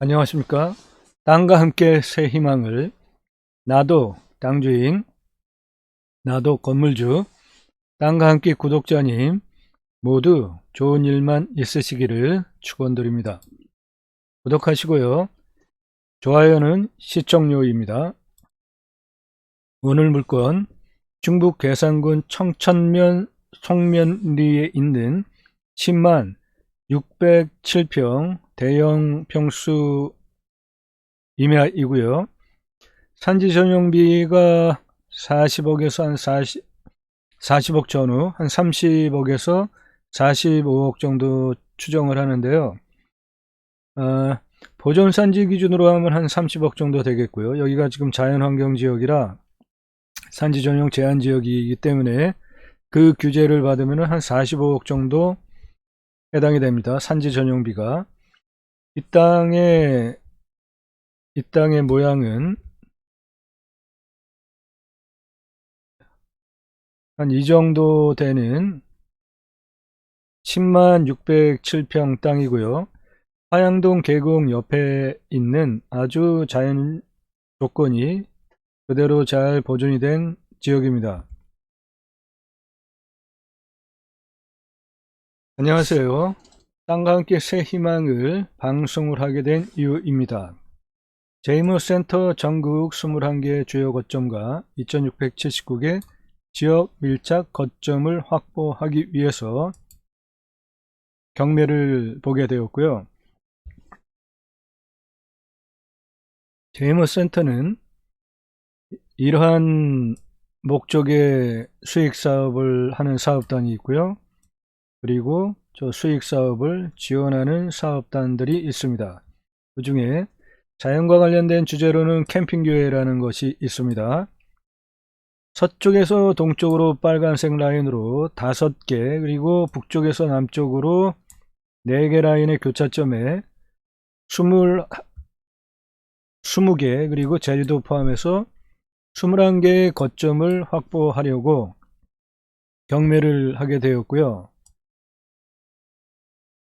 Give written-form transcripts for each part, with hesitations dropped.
안녕하십니까. 땅과 함께 새 희망을. 나도 땅주인, 나도 건물주, 땅과 함께 구독자님 모두 좋은 일만 있으시기를 축원드립니다. 구독하시고요. 좋아요는 시청료입니다. 오늘 물건 충북 괴산군 청천면 송면리에 있는 10만 607평 대형 평수 임야이고요. 산지 전용비가 40억에서 한 40억 전후 한 30억에서 45억 정도 추정을 하는데요. 보존산지 기준으로 하면 한 30억 정도 되겠고요. 여기가 지금 자연환경지역이라 산지 전용 제한지역이기 때문에 그 규제를 받으면 한 45억 정도 해당이 됩니다. 산지 전용비가. 이 땅의 모양은 한 이 정도 되는 10만 607평 땅이고요. 하양동 계곡 옆에 있는 아주 자연 조건이 그대로 잘 보존이 된 지역입니다. 안녕하세요. 땅과 함께 새 희망을 방송을 하게 된 이유입니다. 제이모센터 전국 21개 주요 거점과 2679개 지역 밀착 거점을 확보하기 위해서 경매를 보게 되었고요. 제이모센터는 이러한 목적의 수익 사업을 하는 사업단이 있고요. 그리고 저 수익 사업을 지원하는 사업단들이 있습니다. 그 중에 자연과 관련된 주제로는 캠핑교회라는 것이 있습니다. 서쪽에서 동쪽으로 빨간색 라인으로 5개, 그리고 북쪽에서 남쪽으로 4개 라인의 교차점에 20개, 그리고 제주도 포함해서 21개의 거점을 확보하려고 경매를 하게 되었고요.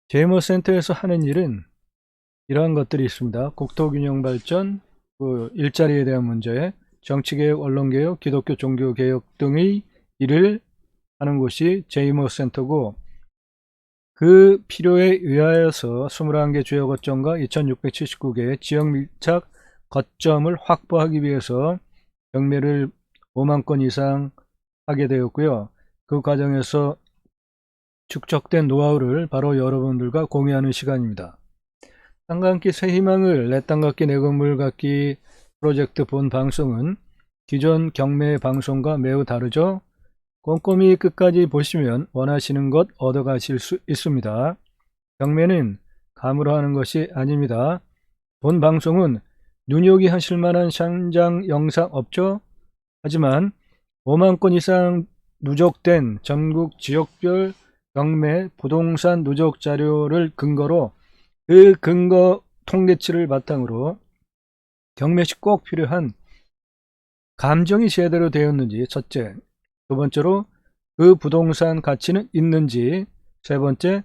제이모센터에서 하는 일은 이러한 것들이 있습니다. 국토균형 발전, 일자리에 대한 문제, 정치개혁, 언론개혁, 기독교 종교개혁 등의 일을 하는 곳이 제이모센터고, 그 필요에 의하여서 21개 주요 거점과 2679개 지역 밀착 거점을 확보하기 위해서 경매를 5만 건 이상 하게 되었고요. 그 과정에서 축적된 노하우를 바로 여러분들과 공유하는 시간입니다. 땅과 함께 새 희망을 내 땅 갖기 내 건물 갖기 프로젝트 본 방송은 기존 경매 방송과 매우 다르죠. 꼼꼼히 끝까지 보시면 원하시는 것 얻어 가실 수 있습니다. 경매는 감으로 하는 것이 아닙니다. 본 방송은 눈여기 하실 만한 현장 영상 없죠? 하지만 5만 건 이상 누적된 전국 지역별 경매 부동산 누적 자료를 근거로 그 근거 통계치를 바탕으로 경매 시 꼭 필요한 감정이 제대로 되었는지 첫째, 두 번째로 그 부동산 가치는 있는지, 세 번째,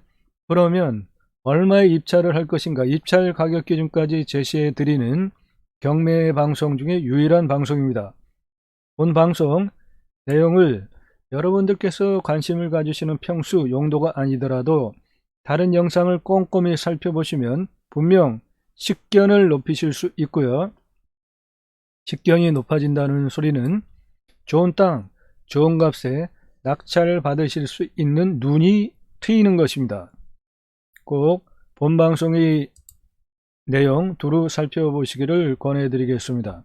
그러면 얼마에 입찰을 할 것인가, 입찰 가격 기준까지 제시해 드리는 경매 방송 중에 유일한 방송입니다. 본 방송 내용을 여러분들께서 관심을 가지시는 평수 용도가 아니더라도 다른 영상을 꼼꼼히 살펴보시면 분명 식견을 높이실 수 있고요. 식견이 높아진다는 소리는 좋은 땅, 좋은 값에 낙찰을 받으실 수 있는 눈이 트이는 것입니다. 꼭 본방송의 내용 두루 살펴보시기를 권해드리겠습니다.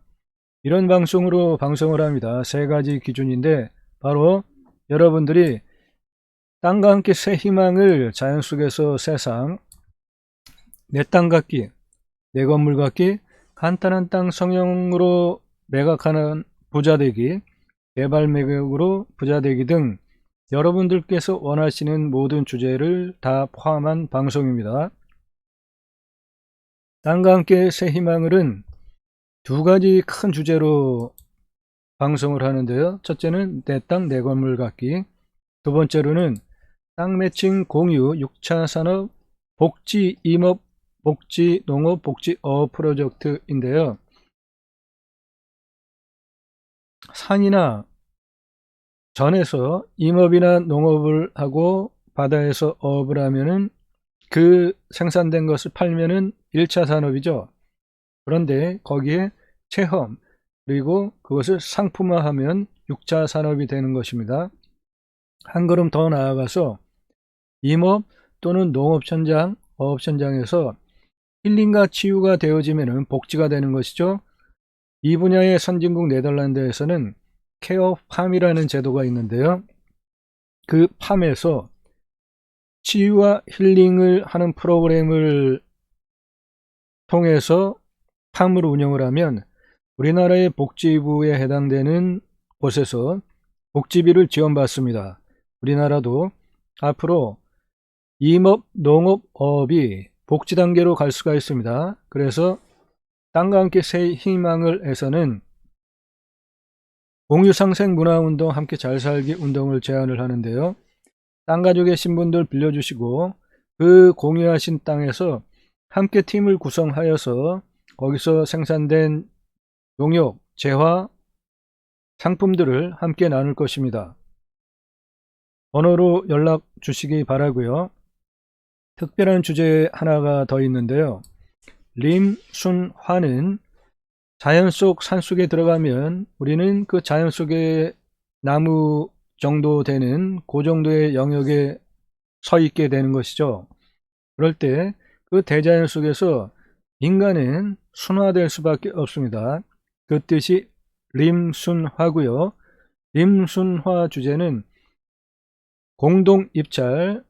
이런 방송으로 방송을 합니다. 세 가지 기준인데 바로 여러분들이 땅과 함께 새 희망을 자연 속에서 세상, 내 땅 갖기, 내 건물 갖기, 간단한 땅 성형으로 매각하는 부자되기, 개발 매각으로 부자되기 등 여러분들께서 원하시는 모든 주제를 다 포함한 방송입니다. 땅과 함께 새 희망을은 두 가지 큰 주제로 방송을 하는데요. 첫째는 내 땅 내 건물 갖기, 두 번째로는 땅 매칭 공유 6차 산업 복지 임업 복지 농업 복지어업 프로젝트인데요. 산이나 전에서 임업이나 농업을 하고 바다에서 어업을 하면은 그 생산된 것을 팔면은 1차 산업이죠. 그런데 거기에 체험 그리고 그것을 상품화하면 6차 산업이 되는 것입니다. 한 걸음 더 나아가서 임업 또는 농업 현장, 어업 현장에서 힐링과 치유가 되어지면 복지가 되는 것이죠. 이 분야의 선진국 네덜란드에서는 케어 팜이라는 제도가 있는데요. 그 팜에서 치유와 힐링을 하는 프로그램을 통해서 팜을 운영을 하면 우리나라의 복지부에 해당되는 곳에서 복지비를 지원받습니다. 우리나라도 앞으로 임업, 농업, 어업이 복지 단계로 갈 수가 있습니다. 그래서 땅과 함께 새 희망을에서는 공유상생 문화운동 함께 잘 살기 운동을 제안을 하는데요. 땅 가지고 계신 분들 빌려주시고 그 공유하신 땅에서 함께 팀을 구성하여서 거기서 생산된 농협, 재화, 상품들을 함께 나눌 것입니다. 번호로 연락 주시기 바라고요. 특별한 주제 하나가 더 있는데요. 림순화는 자연 속 산속에 들어가면 우리는 그 자연 속에 나무 정도 되는 그 정도의 영역에 서 있게 되는 것이죠. 그럴 때 그 대자연 속에서 인간은 순화될 수밖에 없습니다. 그 뜻이 림순화고요. 림순화 주제는 공동 입찰,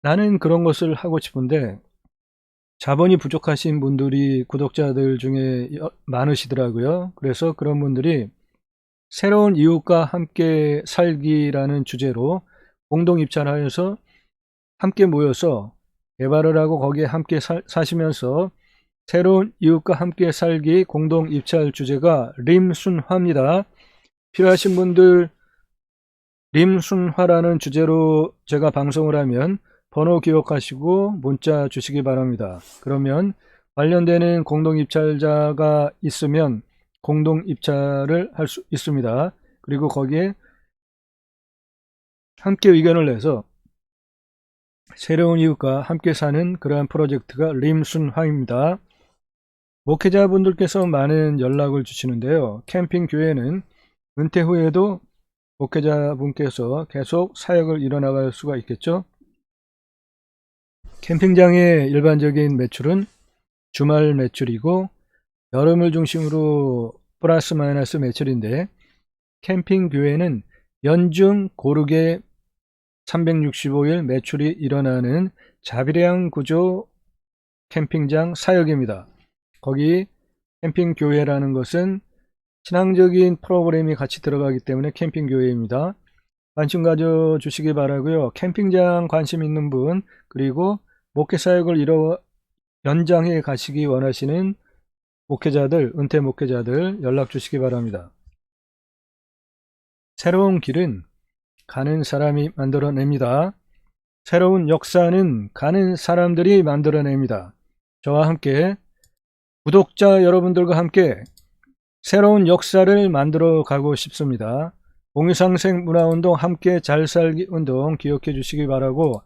나는 그런 것을 하고 싶은데 자본이 부족하신 분들이 구독자들 중에 많으시더라고요. 그래서 그런 분들이 새로운 이웃과 함께 살기라는 주제로 공동 입찰하여서 함께 모여서 개발을 하고 거기에 함께 사시면서 새로운 이웃과 함께 살기 공동 입찰 주제가 림순화입니다. 필요하신 분들 림순화라는 주제로 제가 방송을 하면 번호 기억하시고 문자 주시기 바랍니다. 그러면 관련되는 공동 입찰자가 있으면 공동 입찰을 할 수 있습니다. 그리고 거기에 함께 의견을 내서 새로운 이웃과 함께 사는 그러한 프로젝트가 림순화입니다. 목회자분들께서 많은 연락을 주시는데요. 캠핑 교회는 은퇴 후에도 목회자분께서 계속 사역을 이뤄나갈 수가 있겠죠. 캠핑장의 일반적인 매출은 주말 매출이고 여름을 중심으로 플러스 마이너스 매출인데 캠핑 교회는 연중 고르게 365일 매출이 일어나는 자비량 구조 캠핑장 사역입니다. 거기 캠핑 교회라는 것은 신앙적인 프로그램이 같이 들어가기 때문에 캠핑 교회입니다. 관심 가져 주시기 바라고요. 캠핑장 관심 있는 분 그리고 목회 사역을 연장해 가시기 원하시는 목회자들, 은퇴 목회자들 연락 주시기 바랍니다. 새로운 길은 가는 사람이 만들어냅니다. 새로운 역사는 가는 사람들이 만들어냅니다. 저와 함께 구독자 여러분들과 함께 새로운 역사를 만들어 가고 싶습니다. 공유상생 문화운동 함께 잘 살기 운동 기억해 주시기 바라고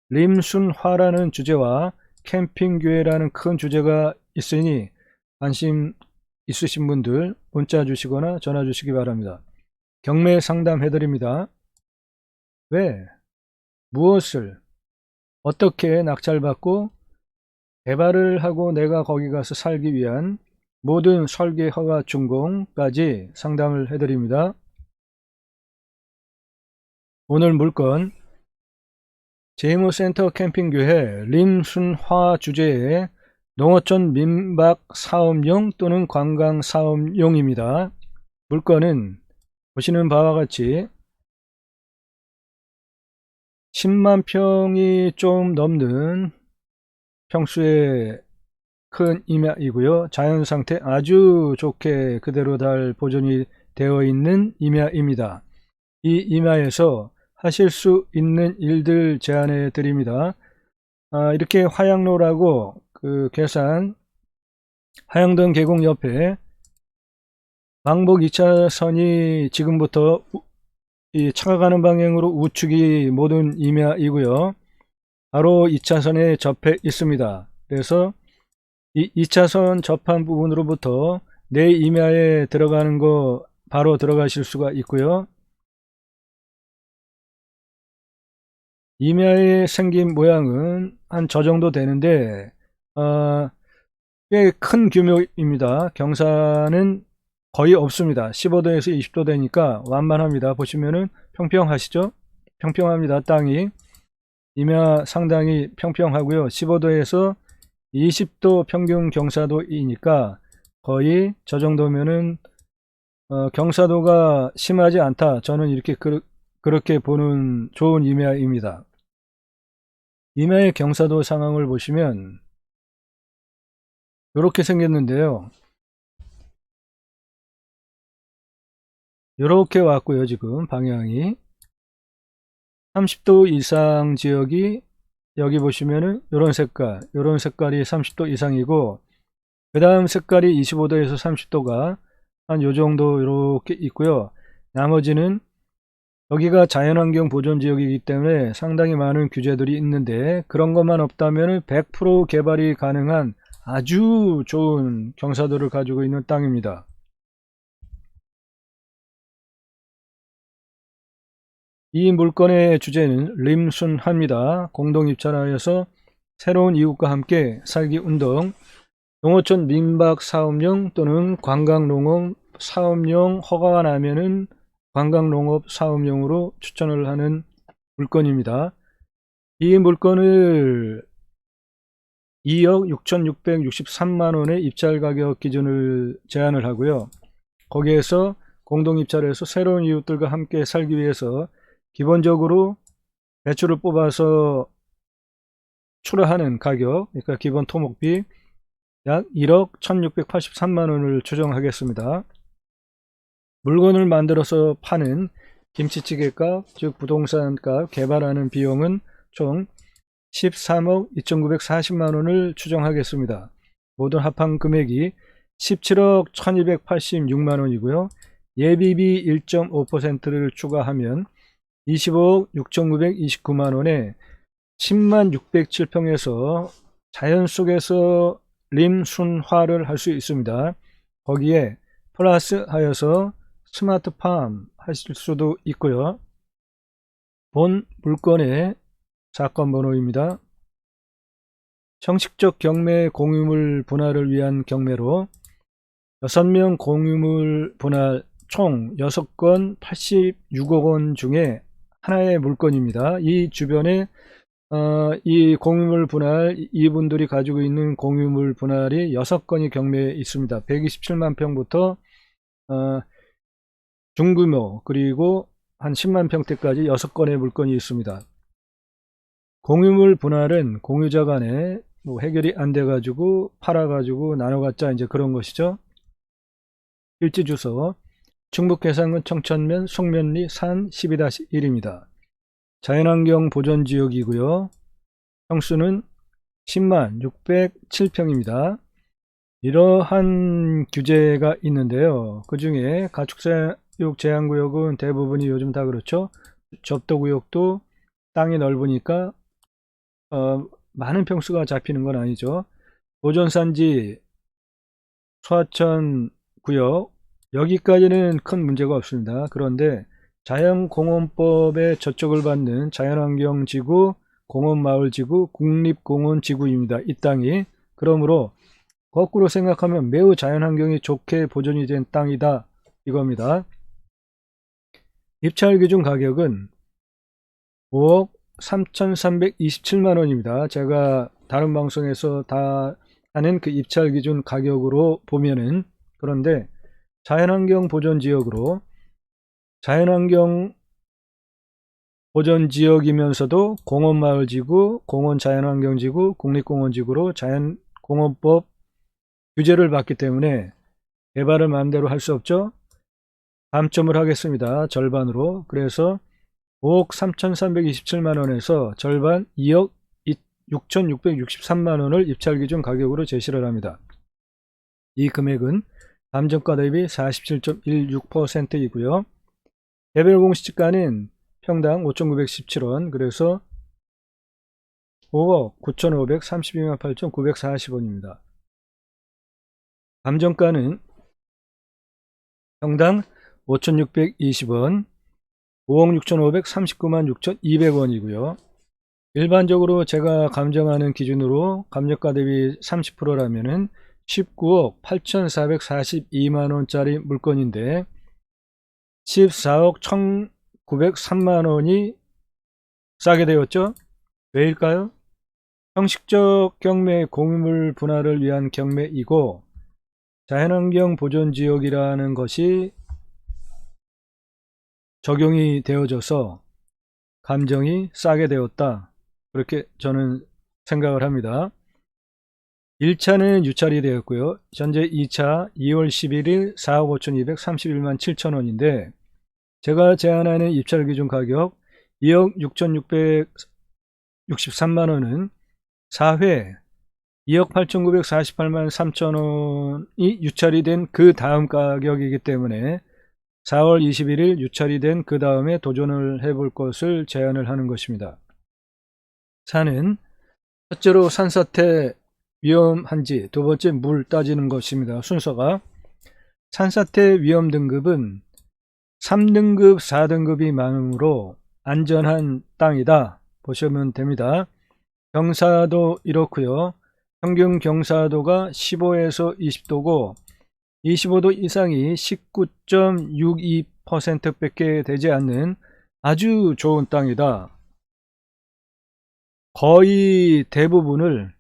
림순화라는 주제와 캠핑교회라는 큰 주제가 있으니 관심 있으신 분들 문자 주시거나 전화 주시기 바랍니다. 경매 상담 해드립니다. 왜? 무엇을? 어떻게 낙찰받고 개발을 하고 내가 거기 가서 살기 위한 모든 설계 허가 준공까지 상담을 해드립니다. 오늘 물건 재무센터 캠핑교회 림순화 주제의 농어촌 민박 사업용 또는 관광 사업용입니다. 물건은 보시는 바와 같이 10만 평이 좀 넘는 평수의 큰 임야이고요. 자연상태 아주 좋게 그대로 잘 보존이 되어 있는 임야입니다. 이 임야에서 하실 수 있는 일들 제안해 드립니다. 이렇게 화양로라고 그 계산 하양동 계곡 옆에 왕복 2차선이 지금부터 이 차가 가는 방향으로 우측이 모든 임야이고요. 바로 2차선에 접해 있습니다. 그래서 이 2차선 접한 부분으로부터 내 임야에 들어가는 거 바로 들어가실 수가 있고요. 임야의 생긴 모양은 한 저 정도 되는데 꽤 큰 규모입니다. 경사는 거의 없습니다. 15도에서 20도 되니까 완만합니다. 보시면은 평평하시죠? 평평합니다. 땅이 임야 상당히 평평하고요. 15도에서 20도 평균 경사도이니까 거의 저 정도면은 경사도가 심하지 않다. 저는 이렇게 그렇게 보는 좋은 임야입니다. 임야의 경사도 상황을 보시면 이렇게 생겼는데요. 이렇게 왔고요. 지금 방향이 30도 이상 지역이 여기 보시면은 이런 색깔이 30도 이상이고 그 다음 색깔이 25도에서 30도가 한 요 정도 이렇게 있고요. 나머지는 여기가 자연환경 보존지역이기 때문에 상당히 많은 규제들이 있는데 그런 것만 없다면 100% 개발이 가능한 아주 좋은 경사도를 가지고 있는 땅입니다. 이 물건의 주제는 림순합니다. 공동입찰하여서 새로운 이웃과 함께 살기 운동, 농어촌 민박 사업용 또는 관광농업 사업용 허가가 나면은 관광농업 사업용으로 추천을 하는 물건입니다. 이 물건을 2억 6,663만원의 입찰 가격 기준을 제한을 하고요. 거기에서 공동입찰해서 새로운 이웃들과 함께 살기 위해서 기본적으로 대출을 뽑아서 출하하는 가격, 그러니까 기본 토목비 약 1억 1683만원을 추정하겠습니다. 물건을 만들어서 파는 김치찌개값, 즉 부동산값 개발하는 비용은 총 13억 2940만원을 추정하겠습니다. 모든 합한 금액이 17억 1286만원이고요. 예비비 1.5%를 추가하면 25억 6929만원에 10만 607평에서 자연 속에서 림순화를 할 수 있습니다. 거기에 플러스 하여서 스마트팜 하실 수도 있고요. 본 물건의 사건 번호입니다. 형식적 경매 공유물 분할을 위한 경매로 6명 공유물 분할 총 6건 86억원 중에 하나의 물건입니다. 이 주변에 이 공유물 분할, 이분들이 가지고 있는 공유물 분할이 6건이 경매에 있습니다. 127만 평부터 중규모 그리고 한 10만 평대까지 6건의 물건이 있습니다. 공유물 분할은 공유자 간에 뭐 해결이 안 돼 가지고 팔아 가지고 나눠 갖자 이제 그런 것이죠. 일지 주소 충북 계산군 청천면 송면리 산 12-1입니다. 자연환경 보존지역이고요. 평수는 10만 607평입니다. 이러한 규제가 있는데요. 그 중에 가축사육 제한구역은 대부분이 요즘 다 그렇죠. 접도구역도 땅이 넓으니까 많은 평수가 잡히는 건 아니죠. 보존산지 소하천 구역 여기까지는 큰 문제가 없습니다. 그런데 자연공원법의 저촉을 받는 자연환경지구, 공원마을지구, 국립공원지구입니다. 이 땅이. 그러므로 거꾸로 생각하면 매우 자연환경이 좋게 보존이 된 땅이다 이겁니다. 입찰 기준 가격은 5억 3,327만원입니다. 제가 다른 방송에서 다 하는 그 입찰 기준 가격으로 보면은 그런데 자연환경 보존지역으로 자연환경 보존지역이면서도 공원마을지구, 공원자연환경지구, 국립공원지구로 자연공원법 규제를 받기 때문에 개발을 마음대로 할 수 없죠. 감점을 하겠습니다. 절반으로. 그래서 5억 3,327만원에서 절반 2억 6,663만원을 입찰기준 가격으로 제시를 합니다. 이 금액은 감정가 대비 47.16%이고요. 개별 공시지가는 평당 5,917원, 그래서 5억 9,532만 8,940원입니다. 감정가는 평당 5,620원, 5억 6,539만 6,200원이고요. 일반적으로 제가 감정하는 기준으로 감정가 대비 30%라면은 19억 8,442만원짜리 물건인데 14억 1,903만원이 싸게 되었죠. 왜일까요? 형식적 경매 공유물 분할을 위한 경매이고 자연환경 보존지역이라는 것이 적용이 되어져서 감정이 싸게 되었다, 그렇게 저는 생각을 합니다. 1차는 유찰이 되었고요. 현재 2차 2월 11일 4억 5,231만 7천원인데 제가 제안하는 입찰 기준 가격 2억 6,663만원은 4회 2억 8,948만 3천원이 유찰이 된 그 다음 가격이기 때문에 4월 21일 유찰이 된 그 다음에 도전을 해볼 것을 제안을 하는 것입니다. 4는 첫째로 산사태 위험한지, 두 번째 물 따지는 것입니다. 순서가 산사태 위험 등급은 3등급, 4등급이 많으므로 안전한 땅이다 보시면 됩니다. 경사도 이렇고요. 평균 경사도가 15에서 20도고 25도 이상이 19.62% 밖에 되지 않는 아주 좋은 땅이다. 거의 대부분을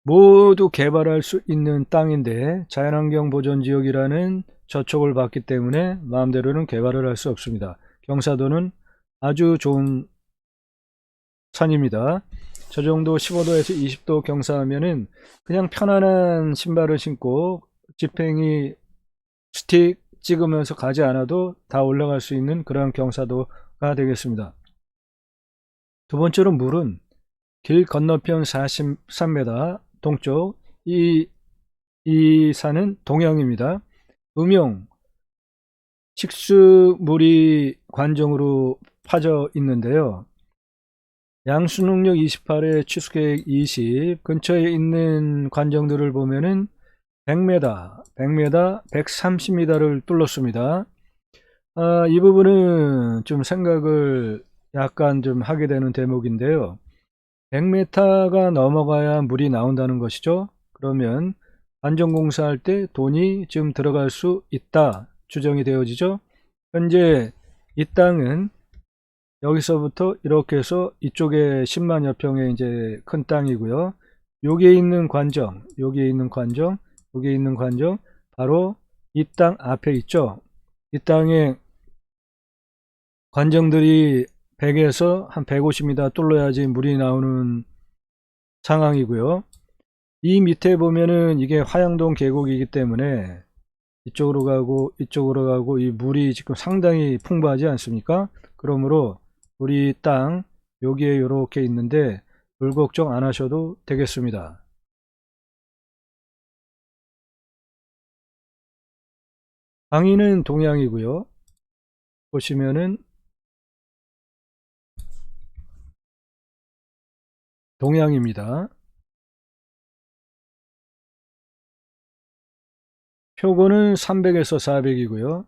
모두 개발할 수 있는 땅인데 자연환경 보존지역이라는 저촉을 받기 때문에 마음대로는 개발을 할 수 없습니다. 경사도는 아주 좋은 산입니다. 저 정도 15도에서 20도 경사하면은 그냥 편안한 신발을 신고 지팽이 스틱 찍으면서 가지 않아도 다 올라갈 수 있는 그런 경사도가 되겠습니다. 두 번째로 물은 길 건너편 43m 동쪽, 이 산은 동양입니다. 음용 식수물이 관정으로 파져 있는데요. 양수능력 28에 취수계획 20, 근처에 있는 관정들을 보면은 100m, 130m를 뚫었습니다. 이 부분은 좀 생각을 약간 좀 하게 되는 대목인데요. 100m가 넘어가야 물이 나온다는 것이죠. 그러면 관정공사할 때 돈이 좀 들어갈 수 있다 추정이 되어지죠. 현재 이 땅은 여기서부터 이렇게 해서 이쪽에 10만여 평의 이제 큰 땅이고요. 여기에 있는 관정, 여기에 있는 관정, 여기에 있는 관정, 바로 이 땅 앞에 있죠. 이 땅에 관정들이 100에서 한 150m 뚫어야지 물이 나오는 상황이고요. 이 밑에 보면은 이게 화양동 계곡이기 때문에 이쪽으로 가고 이쪽으로 가고 이 물이 지금 상당히 풍부하지 않습니까? 그러므로 우리 땅 여기에 이렇게 있는데 물 걱정 안 하셔도 되겠습니다. 방위는 동양이고요. 보시면은 동양입니다. 표고는 300에서 400이고요.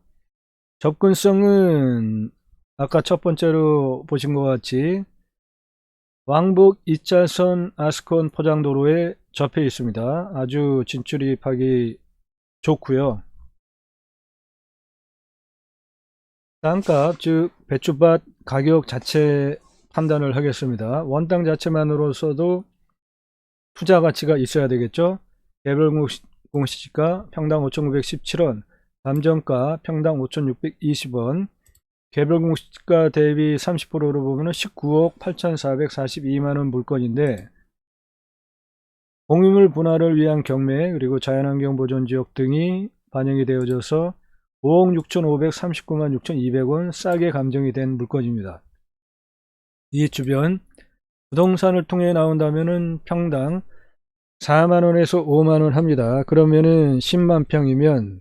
접근성은 아까 첫 번째로 보신 것 같이 왕복 2차선 아스콘 포장도로에 접해 있습니다. 아주 진출입하기 좋고요. 땅값 즉 배추밭 가격 자체 판단을 하겠습니다. 원땅 자체만으로서도 투자 가치가 있어야 되겠죠. 개별 공시지가 평당 5,917원, 감정가 평당 5,620원, 개별 공시지가 대비 30%로 보면 19억 8,442만원 물건인데 공유물 분할을 위한 경매 그리고 자연환경 보존지역 등이 반영이 되어져서 5억 6,539만 6,200원 싸게 감정이 된 물건입니다. 이 주변 부동산을 통해 나온다면은 평당 4만원에서 5만원 합니다. 그러면은 10만 평이면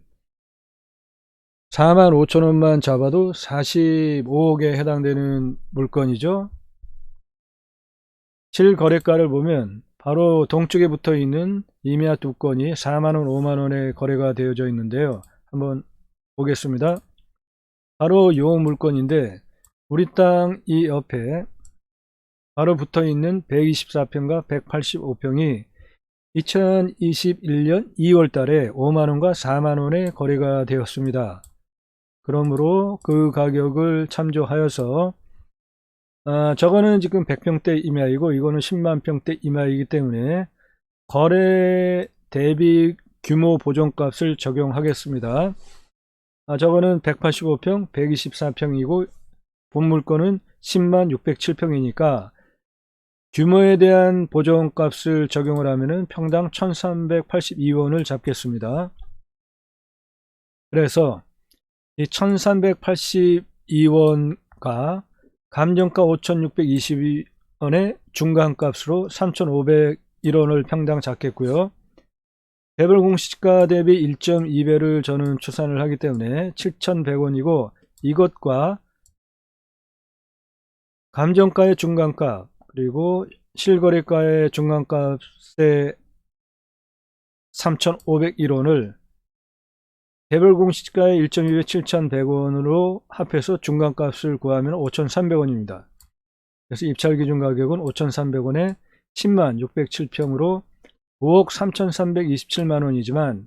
4만 5천원만 잡아도 45억에 해당되는 물건이죠. 실거래가를 보면 바로 동쪽에 붙어 있는 이미아 두 건이 4만원 5만원에 거래가 되어져 있는데요. 한번 보겠습니다. 바로 이 물건인데 우리 땅 이 옆에 바로 붙어 있는 124평과 185평이 2021년 2월 달에 5만원과 4만원에 거래가 되었습니다. 그러므로 그 가격을 참조하여서 저거는 지금 100평대 이하이고 이거는 10만평대 이하이기 때문에 거래 대비 규모 보존값을 적용하겠습니다. 저거는 185평 124평이고 본 물건은 10만 607평이니까 규모에 대한 보존값을 적용을 하면은 평당 1382원을 잡겠습니다. 그래서 이 1382원과 감정가 5622원의 중간값으로 3501원을 평당 잡겠고요. 배별 공시가 대비 1.2배를 저는 추산을 하기 때문에 7100원이고 이것과 감정가의 중간값 그리고 실거래가의 중간값의 3501원을 개별 공시가의 1.2배 7100원으로 합해서 중간값을 구하면 5300원입니다. 그래서 입찰기준 가격은 5300원에 10만 607평으로 5억 3327만원이지만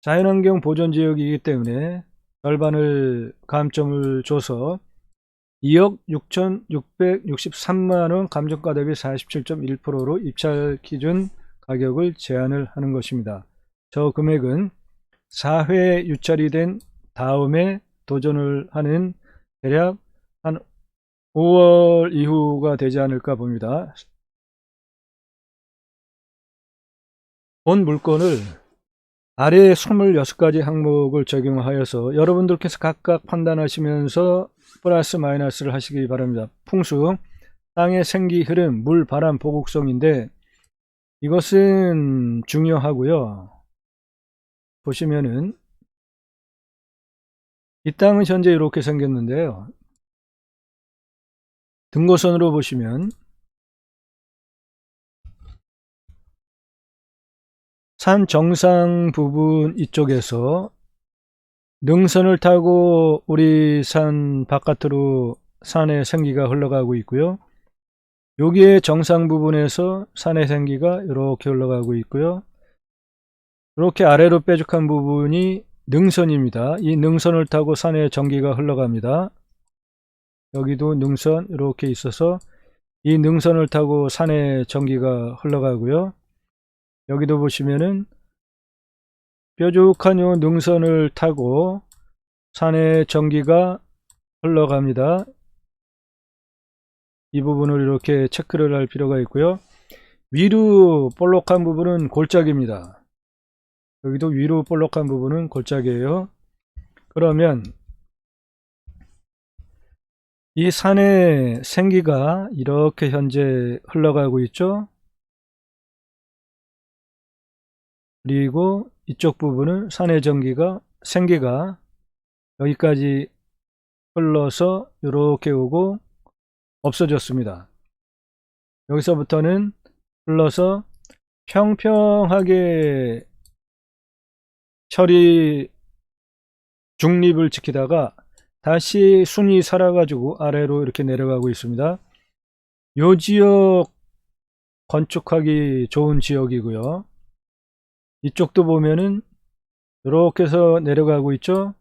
자연환경 보존지역이기 때문에 절반을 감점을 줘서 2억 6663만원 감정가 대비 47.1%로 입찰 기준 가격을 제한을 하는 것입니다. 저 금액은 4회 유찰이 된 다음에 도전을 하는 대략 한 5월 이후가 되지 않을까 봅니다. 본 물건을 아래 26가지 항목을 적용하여서 여러분들께서 각각 판단하시면서 플러스 마이너스를 하시기 바랍니다. 풍수, 땅의 생기 흐름, 물, 바람, 보곡성인데 이것은 중요하고요. 보시면은 이 땅은 현재 이렇게 생겼는데요. 등고선으로 보시면 산 정상 부분 이쪽에서 능선을 타고 우리 산 바깥으로 산의 생기가 흘러가고 있고요. 여기에 정상 부분에서 산의 생기가 이렇게 흘러가고 있고요. 이렇게 아래로 뾰족한 부분이 능선입니다. 이 능선을 타고 산에 전기가 흘러갑니다. 여기도 능선 이렇게 있어서 이 능선을 타고 산에 전기가 흘러가고요. 여기도 보시면은 뾰족한 요 능선을 타고 산에 전기가 흘러갑니다. 이 부분을 이렇게 체크를 할 필요가 있고요. 위로 볼록한 부분은 골짜기입니다. 여기도 위로 볼록한 부분은 골짜기예요. 그러면 이 산의 생기가 이렇게 현재 흘러가고 있죠. 그리고 이쪽 부분은 산의 전기가 생기가 여기까지 흘러서 이렇게 오고 없어졌습니다. 여기서부터는 흘러서 평평하게 철이 중립을 지키다가 다시 순이 살아가지고 아래로 이렇게 내려가고 있습니다. 요 지역 건축하기 좋은 지역이고요. 이쪽도 보면은 이렇게 해서 내려가고 있죠.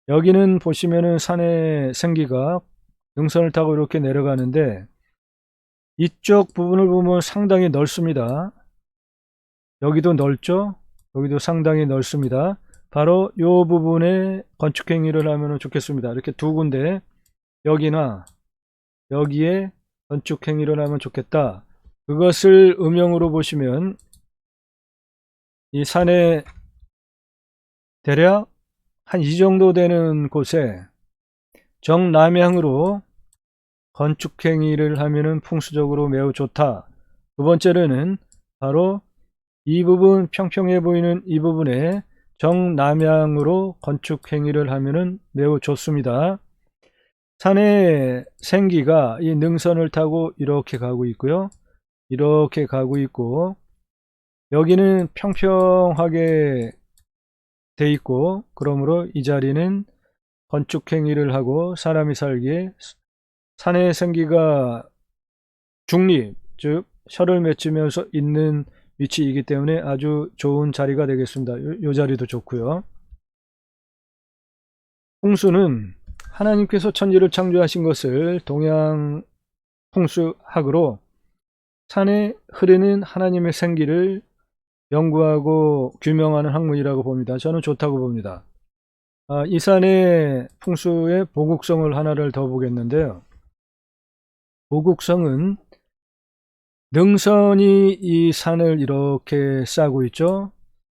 여기는 보시면은 산의 생기가 능선을 타고 이렇게 내려가는데 이쪽 부분을 보면 상당히 넓습니다. 여기도 넓죠. 여기도 상당히 넓습니다. 바로 이 부분에 건축 행위를 하면 좋겠습니다. 이렇게 두 군데 여기나 여기에 건축 행위를 하면 좋겠다. 그것을 음영으로 보시면 이 산에 대략 한 이 정도 되는 곳에 정남향으로 건축행위를 하면은 풍수적으로 매우 좋다. 두 번째로는 바로 이 부분, 평평해 보이는 이 부분에 정남향으로 건축행위를 하면은 매우 좋습니다. 산의 생기가 이 능선을 타고 이렇게 가고 있고요. 이렇게 가고 있고, 여기는 평평하게 돼 있고, 그러므로 이 자리는 건축행위를 하고 사람이 살기에 산의 생기가 중립, 즉 셔를 맺으면서 있는 위치이기 때문에 아주 좋은 자리가 되겠습니다. 요 자리도 좋고요. 풍수는 하나님께서 천지를 창조하신 것을 동양 풍수학으로 산에 흐르는 하나님의 생기를 연구하고 규명하는 학문이라고 봅니다. 저는 좋다고 봅니다. 이 산의 풍수의 보국성을 하나를 더 보겠는데요. 보국성은 능선이 이 산을 이렇게 싸고 있죠.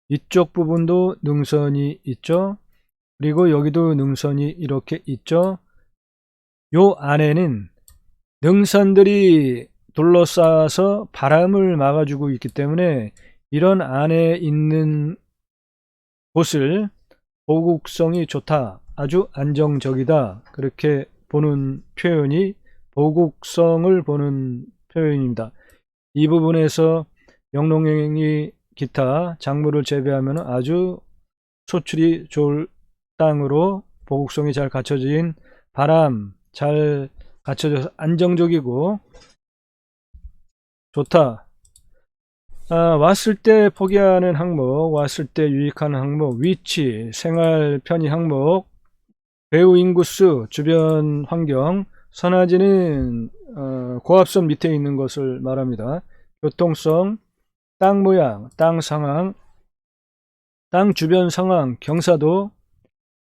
이쪽 부분도 능선이 있죠. 그리고 여기도 능선이 이렇게 있죠. 요 안에는 능선들이 둘러싸서 바람을 막아주고 있기 때문에 이런 안에 있는 곳을 보국성이 좋다, 아주 안정적이다, 그렇게 보는 표현이 보국성을 보는 표현입니다. 이 부분에서 영농행이 기타 작물을 재배하면 아주 소출이 좋을 땅으로 보국성이 잘 갖춰진, 바람 잘 갖춰져서 안정적이고 좋다. 왔을 때 포기하는 항목, 왔을 때 유익하는 항목, 위치, 생활 편의 항목, 배후 인구수, 주변 환경, 선화지는 고압선 밑에 있는 것을 말합니다. 교통성, 땅 모양, 땅 상황, 땅 주변 상황, 경사도,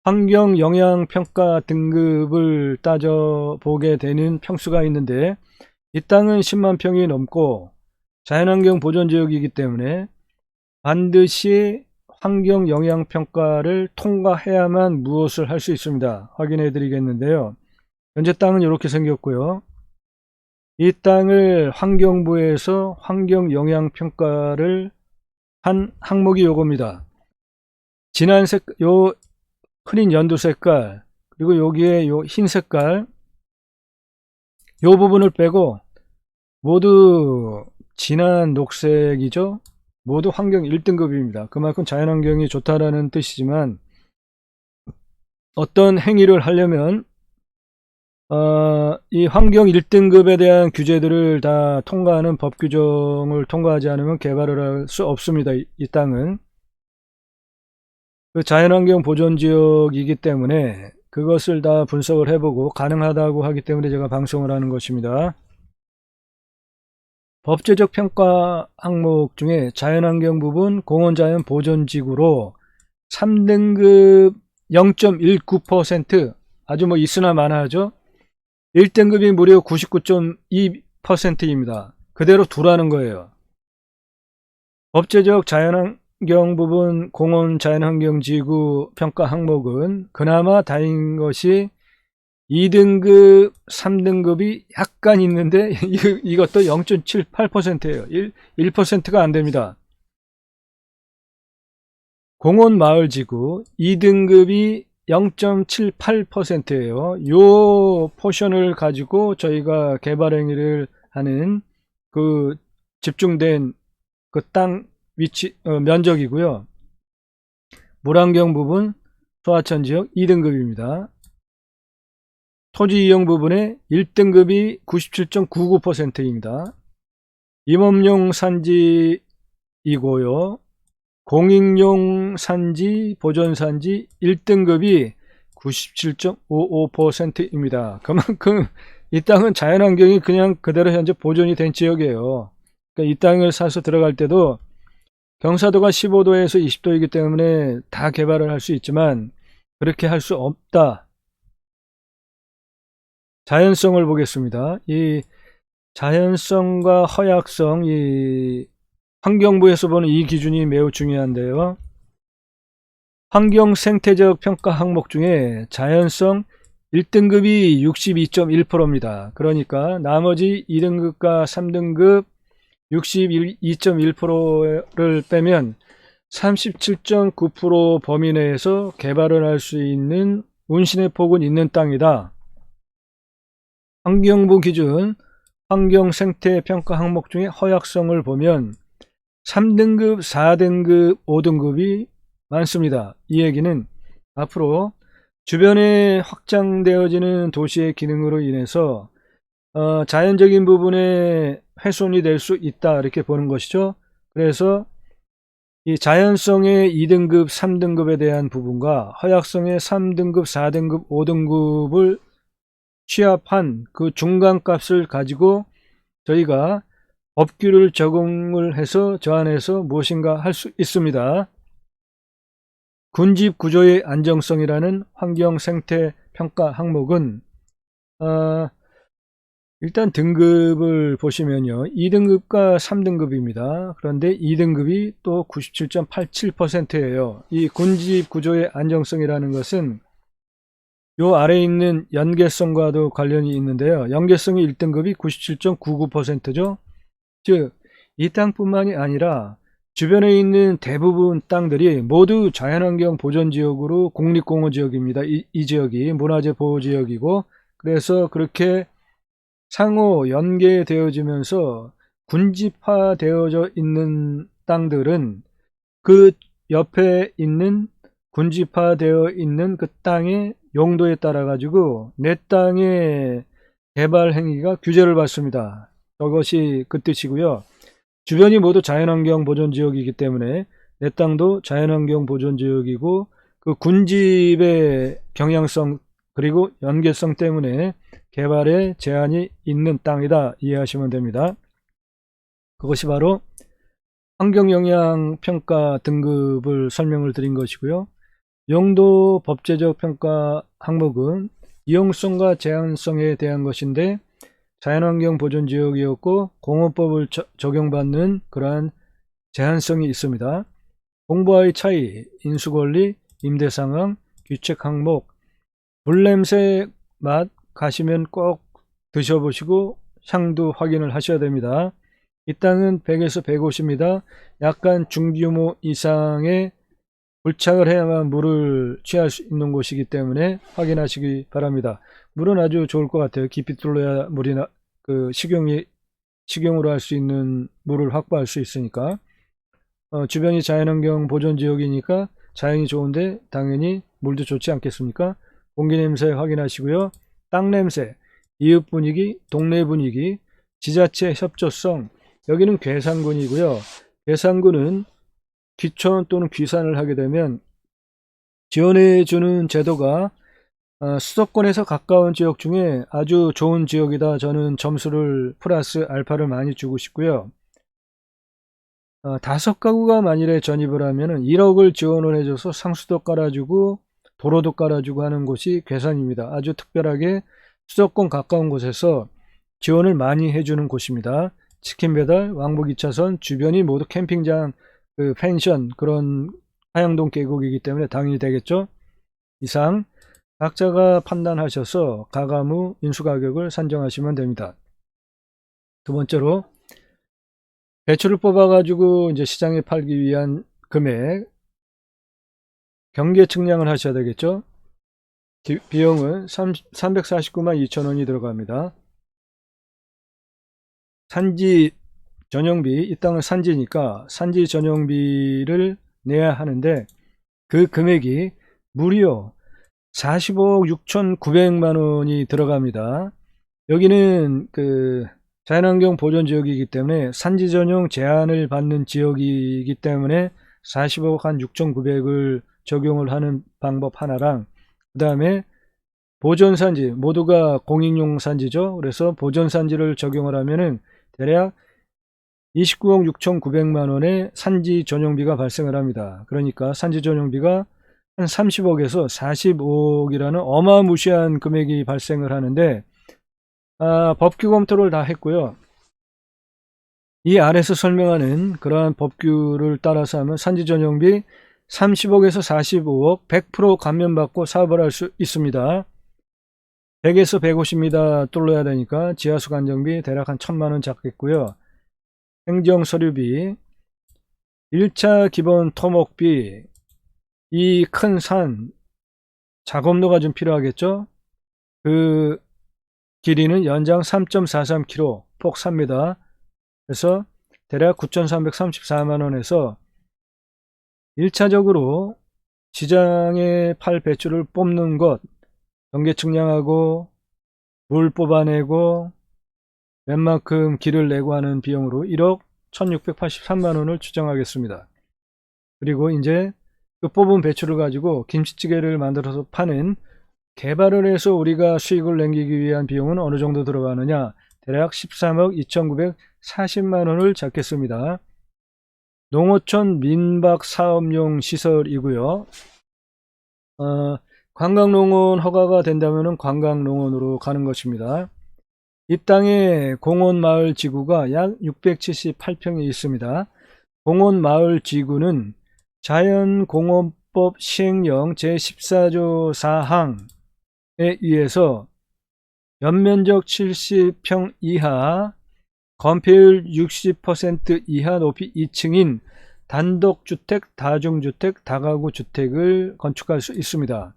환경 영향 평가 등급을 따져보게 되는 평수가 있는데, 이 땅은 10만 평이 넘고 자연환경 보존지역이기 때문에 반드시 환경 영향 평가를 통과해야만 무엇을 할 수 있습니다. 확인해 드리겠는데요. 현재 땅은 이렇게 생겼고요. 이 땅을 환경부에서 환경 영향 평가를 한 항목이 요겁니다. 진한 색깔, 요 흐린 연두 색깔, 그리고 여기에 요 흰 색깔, 요 부분을 빼고 모두 진한 녹색이죠. 모두 환경 1등급입니다. 그만큼 자연환경이 좋다라는 뜻이지만, 어떤 행위를 하려면 이 환경 1등급에 대한 규제들을 다 통과하는 법 규정을 통과하지 않으면 개발을 할 수 없습니다. 이 땅은 그 자연환경 보존지역이기 때문에 그것을 다 분석을 해보고 가능하다고 하기 때문에 제가 방송을 하는 것입니다. 법제적 평가 항목 중에 자연환경 부분 공원자연 보존지구로 3등급 0.19%, 아주 뭐 있으나 마나하죠. 1등급이 무려 99.2%입니다. 그대로 두라는 거예요. 법제적 자연환경 부분 공원 자연환경지구 평가 항목은 그나마 다행인 것이 2등급, 3등급이 약간 있는데 이것도 0.78%예요. 1%가 안 됩니다. 공원 마을지구 2등급이 0.78%예요. 요 포션을 가지고 저희가 개발 행위를 하는 그 집중된 그 땅 위치 면적이고요. 물환경 부분 소하천 지역 2등급입니다. 토지 이용 부분의 1등급이 97.99%입니다. 임업용 산지이고요. 공익용 산지, 보존산지 1등급이 97.55%입니다. 그만큼 이 땅은 자연환경이 그냥 그대로 현재 보존이 된 지역이에요. 그러니까 이 땅을 사서 들어갈 때도 경사도가 15도에서 20도이기 때문에 다 개발을 할 수 있지만 그렇게 할 수 없다. 자연성을 보겠습니다. 이 자연성과 허약성, 이 환경부에서 보는 이 기준이 매우 중요한데요. 환경 생태적 평가 항목 중에 자연성 1등급이 62.1%입니다. 그러니까 나머지 2등급과 3등급 62.1%를 빼면 37.9% 범위 내에서 개발을 할 수 있는 운신의 폭은 있는 땅이다. 환경부 기준 환경생태평가 항목 중에 허약성을 보면 3등급, 4등급, 5등급이 많습니다. 이 얘기는 앞으로 주변에 확장되어지는 도시의 기능으로 인해서 자연적인 부분에 훼손이 될 수 있다, 이렇게 보는 것이죠. 그래서 이 자연성의 2등급, 3등급에 대한 부분과 허약성의 3등급, 4등급, 5등급을 취합한 그 중간값을 가지고 저희가 법규를 적용을 해서 저 안에서 무엇인가 할 수 있습니다. 군집 구조의 안정성이라는 환경 생태 평가 항목은 일단 등급을 보시면요, 2등급과 3등급입니다. 그런데 2등급이 또 97.87%예요. 이 군집 구조의 안정성이라는 것은 요 아래에 있는 연계성과도 관련이 있는데요. 연계성이 1등급이 97.99%죠. 즉, 이 땅뿐만이 아니라 주변에 있는 대부분 땅들이 모두 자연환경 보전지역으로 국립공원지역입니다. 이 지역이 문화재 보호지역이고, 그래서 그렇게 상호 연계되어지면서 군집화되어져 있는 땅들은 그 옆에 있는 군집화되어 있는 그 땅의 용도에 따라 가지고 내 땅의 개발 행위가 규제를 받습니다. 저것이 그 뜻이고요. 주변이 모두 자연환경 보존지역이기 때문에 내 땅도 자연환경 보존지역이고, 그 군집의 경향성 그리고 연계성 때문에 개발에 제한이 있는 땅이다, 이해하시면 됩니다. 그것이 바로 환경영향평가 등급을 설명을 드린 것이고요. 용도 법제적 평가 항목은 이용성과 제한성에 대한 것인데, 자연환경 보존지역이었고 공원법을 적용받는 그러한 제한성이 있습니다. 공부와의 차이, 인수권리, 임대상황, 규책 항목, 물냄새 맛 가시면 꼭 드셔보시고 향도 확인을 하셔야 됩니다. 이 땅은 100에서 150m, 약간 중규모 이상의 불착을 해야만 물을 취할 수 있는 곳이기 때문에 확인하시기 바랍니다. 물은 아주 좋을 것 같아요. 깊이 뚫어야 물이나 식용으로 할 수 있는 물을 확보할 수 있으니까. 주변이 자연환경 보존지역이니까 자연이 좋은데 당연히 물도 좋지 않겠습니까? 공기 냄새 확인하시고요. 땅 냄새, 이웃 분위기, 동네 분위기, 지자체 협조성. 여기는 괴산군이고요. 괴산군은 귀촌 또는 귀산을 하게 되면 지원해 주는 제도가 수도권에서 가까운 지역 중에 아주 좋은 지역이다. 저는 점수를 플러스 알파를 많이 주고 싶고요. 5가구가 만일에 전입을 하면은 1억을 지원을 해줘서 상수도 깔아주고 도로도 깔아주고 하는 곳이 괴산입니다. 아주 특별하게 수도권 가까운 곳에서 지원을 많이 해주는 곳입니다. 치킨 배달, 왕복 2차선, 주변이 모두 캠핑장, 펜션, 그런 하양동 계곡이기 때문에 당연히 되겠죠. 이상 각자가 판단하셔서 가가무 인수가격을 산정하시면 됩니다. 두 번째로, 배추를 뽑아가지고 이제 시장에 팔기 위한 금액, 경계 측량을 하셔야 되겠죠. 비용은 349만 2천원이 들어갑니다. 산지 전용비, 이 땅은 산지니까 산지 전용비를 내야 하는데 그 금액이 무려 45억 6,900만원이 들어갑니다. 여기는 자연환경 보존지역이기 때문에 산지 전용 제한을 받는 지역이기 때문에 40억 한 6,900을 적용을 하는 방법 하나랑, 그 다음에 보존산지, 모두가 공익용 산지죠. 그래서 보존산지를 적용을 하면은 대략 29억 6,900만원의 산지 전용비가 발생을 합니다. 그러니까 산지 전용비가 한 30억에서 45억이라는 어마무시한 금액이 발생을 하는데, 법규 검토를 다 했고요. 이 아래서 설명하는 그러한 법규를 따라서 하면 산지 전용비 30억에서 45억 100% 감면받고 사업을 할 수 있습니다. 100에서 150m 뚫어야 되니까 지하수 관정비 대략 한 1000만원 잡겠고요. 행정서류비, 1차 기본 토목비, 이 큰 산 작업로가 좀 필요하겠죠. 그 길이는 연장 3.43km, 폭 3m, 그래서 대략 9,334만원에서 1차적으로 시장에 팔 배추를 뽑는 것, 경계 측량하고 물 뽑아내고 웬만큼 길을 내고 하는 비용으로 1억 1683만원을 추정하겠습니다. 그리고 이제 그 뽑은 배추를 가지고 김치찌개를 만들어서 파는 개발을 해서 우리가 수익을 남기기 위한 비용은 어느 정도 들어가느냐, 대략 13억 2940만원을 잡겠습니다. 농어촌 민박 사업용 시설이고요. 관광농원 허가가 된다면 관광농원으로 가는 것입니다. 이 땅에 공원마을 지구가 약 678평이 있습니다. 공원마을 지구는 자연공원법 시행령 제14조 4항에 의해서 연면적 70평 이하, 건폐율 60% 이하, 높이 2층인 단독주택, 다중주택, 다가구 주택을 건축할 수 있습니다.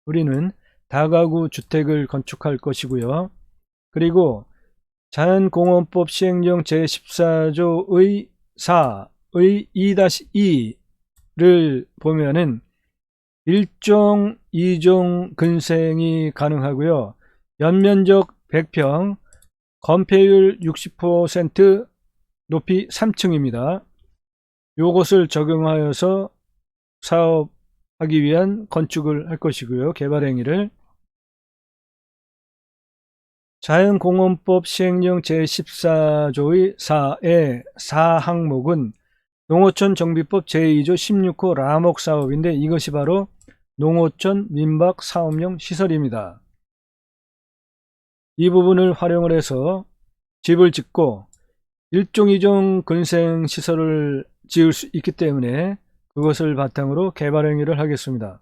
우리는 다가구 주택을 건축할 것이고요. 그리고 자연공원법 시행령 제14조의 4의 2-2를 보면은 1종, 2종 근생이 가능하고요. 연면적 100평, 건폐율 60%, 높이 3층입니다. 요것을 적용하여서 사업하기 위한 건축을 할 것이고요. 개발 행위를. 자연공원법 시행령 제14조의 4의 4항목은 농어촌 정비법 제2조 16호 라목 사업인데, 이것이 바로 농어촌 민박 사업용 시설입니다. 이 부분을 활용을 해서 집을 짓고 1종 2종 근생 시설을 지을 수 있기 때문에 그것을 바탕으로 개발 행위를 하겠습니다.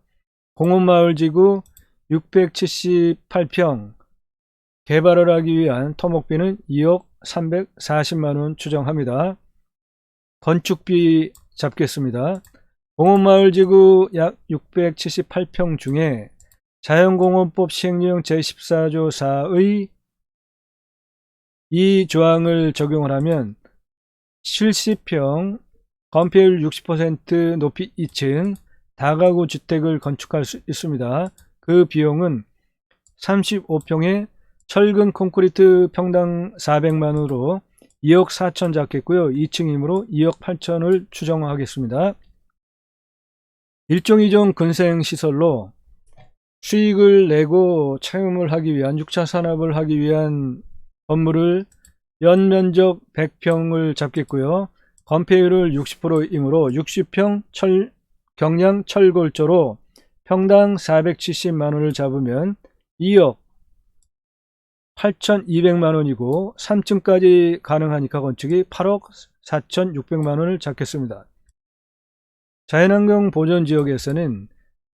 공원마을지구 678평 개발을 하기 위한 토목비는 2억 340만원 추정합니다. 건축비 잡겠습니다. 공원마을지구 약 678평 중에 자연공원법 시행령 제14조 4의 이 조항을 적용을 하면 70평, 건폐율 60%, 높이 2층, 다가구 주택을 건축할 수 있습니다. 그 비용은 35평에 철근 콘크리트 평당 400만원으로 2억 4천 잡겠고요. 2층이므로 2억 8천을 추정하겠습니다. 1종 2종 근생시설로 수익을 내고 차용을 하기 위한, 6차 산업을 하기 위한 건물을 연면적 100평을 잡겠고요. 건폐율을 60%이므로 60평 경량 철골조로 평당 470만원을 잡으면 2억 8200만원이고 3층까지 가능하니까 건축이 8억 4600만원을 잡겠습니다. 자연환경 보존지역에서는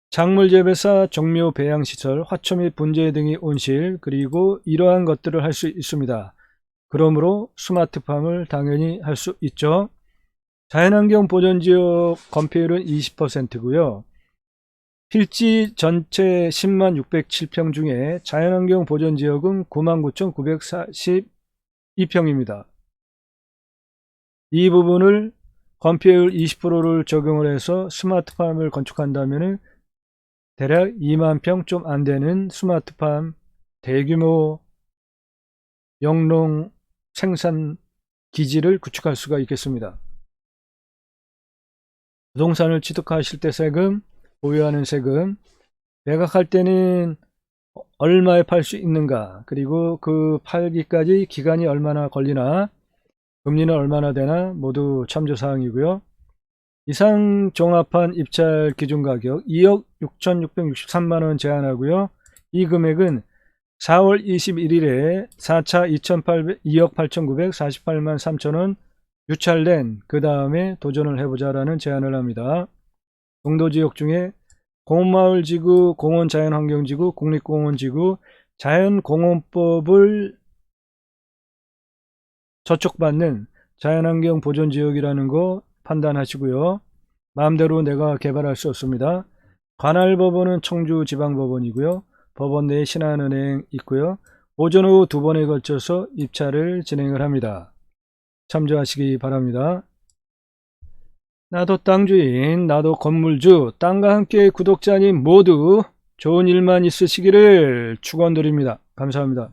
작물재배사, 종묘 배양시설, 화초 및 분재 등의 온실, 그리고 이러한 것들을 할 수 있습니다. 그러므로 스마트팜을 당연히 할 수 있죠. 자연환경 보존지역 건폐율은 20%고요. 필지 전체 10만 607평 중에 자연환경 보존지역은 99,942평입니다. 이 부분을 건폐율 20%를 적용을 해서 스마트팜을 건축한다면 대략 2만 평 좀 안되는 스마트팜 대규모 영농 생산 기지를 구축할 수가 있겠습니다. 부동산을 취득하실 때 세금, 보유하는 세금, 매각할 때는 얼마에 팔 수 있는가, 그리고 그 팔기까지 기간이 얼마나 걸리나, 금리는 얼마나 되나 모두 참조사항이고요. 이상 종합한 입찰 기준가격 2억 6663만원 제한하고요. 이 금액은 4월 21일에 4차 2억 8948만 3천원 유찰된 그 다음에 도전을 해보자라는 제안을 합니다. 용도지역 중에 공원마을지구, 공원자연환경지구, 국립공원지구, 자연공원법을 저촉받는 자연환경 보존지역이라는 거 판단하시고요. 마음대로 내가 개발할 수 없습니다. 관할법원은 청주지방법원이고요. 법원 내에 신한은행 있고요. 오전 오후 2번에 걸쳐서 입찰을 진행을 합니다. 참조하시기 바랍니다. 나도 땅주인, 나도 건물주, 땅과 함께 구독자님 모두 좋은 일만 있으시기를 축원드립니다. 감사합니다.